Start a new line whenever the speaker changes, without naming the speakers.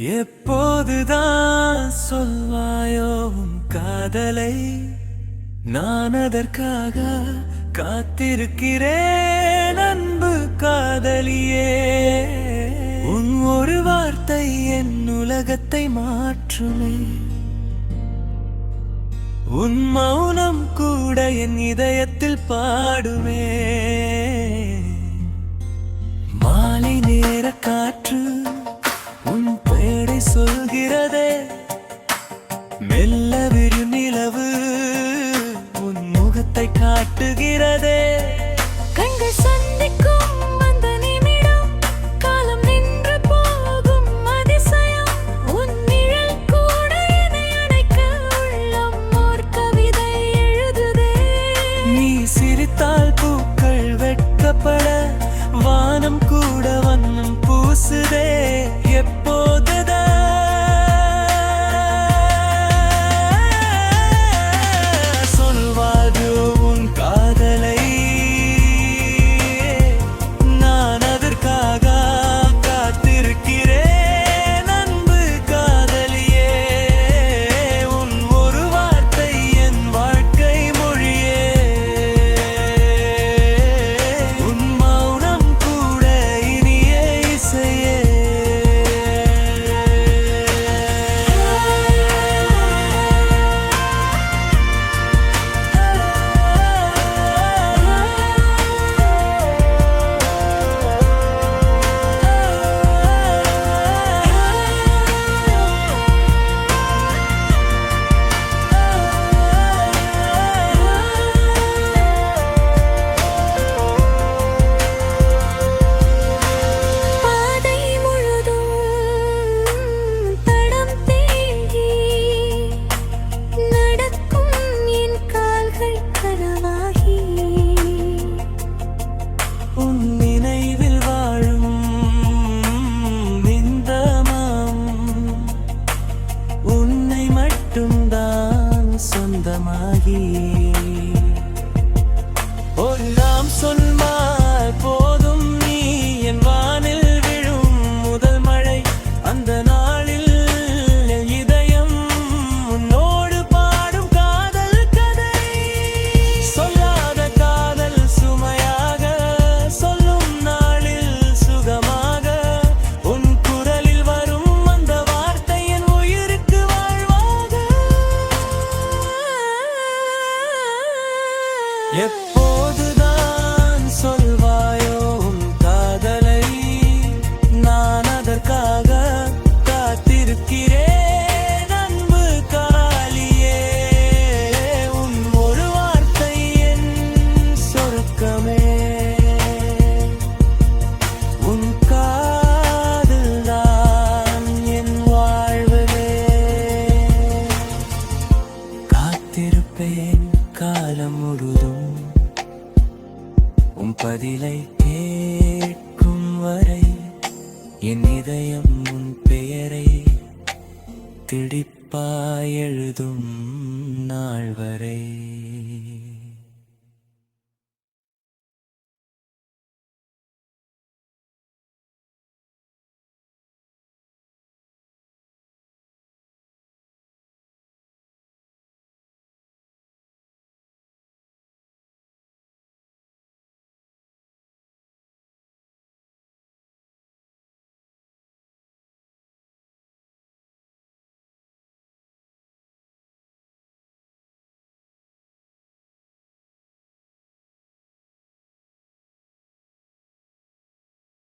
எப்போதுதான் சொல்வாயோ உன் காதலை? நான் அதற்காக காத்திருக்கிறேன் அன்பு காதலியே. உன் ஒரு வார்த்தை என் உலகத்தை மாற்றுமே. உன் மௌனம் கூட என் இதயத்தில் பாடுமே. மாலை நேர காற்று உன் பெயரை சொல்கிறதே. மெல்ல விரும் நிலவு உன் முகத்தை காட்டுகிறதே.
கண்கள் சந்திக்கும் அந்த நிமிடம் காலம் நின்று போகும் அதிசயம். உன் நிழல் கூட என்னை அணைக்க உள்ளம் ஓர் கவிதை எழுதுதே.
நீ சிரித்தால் பூக்கள் வெட்கப்பட வானம் கூட வண்ணம் பூசுதே. ஒரு நாம் சொன்னால் போதும், நீ என் வானில் விழும் முதல் மழை. அந்த நாளில் என் இதயம் உன்னோடு பாடும் காதல் கதை. சொல்லாத காதல் சுமையாக சொல்லும் நாளில் சுகமாக உன் குரலில் வரும் அந்த வார்த்தை என் உயிருக்கு வாழ்வாக. எப்போதுதான் சொல்வாயோ உன் காதலை? நான் அதற்காக காத்திருக்கிறேன் அன்பு காதலியே. உன் ஒரு வார்த்தை என் சொர்க்கமே. உன் காதல்தான் என் வாழ்வே. காத்திருப்பேன் காலம் முழுதும் உன் பதிலை கேட்கும் வரை. என் இதயம் உன் பெயரை திடிப்பாய் எழுதும் நாள் வரை.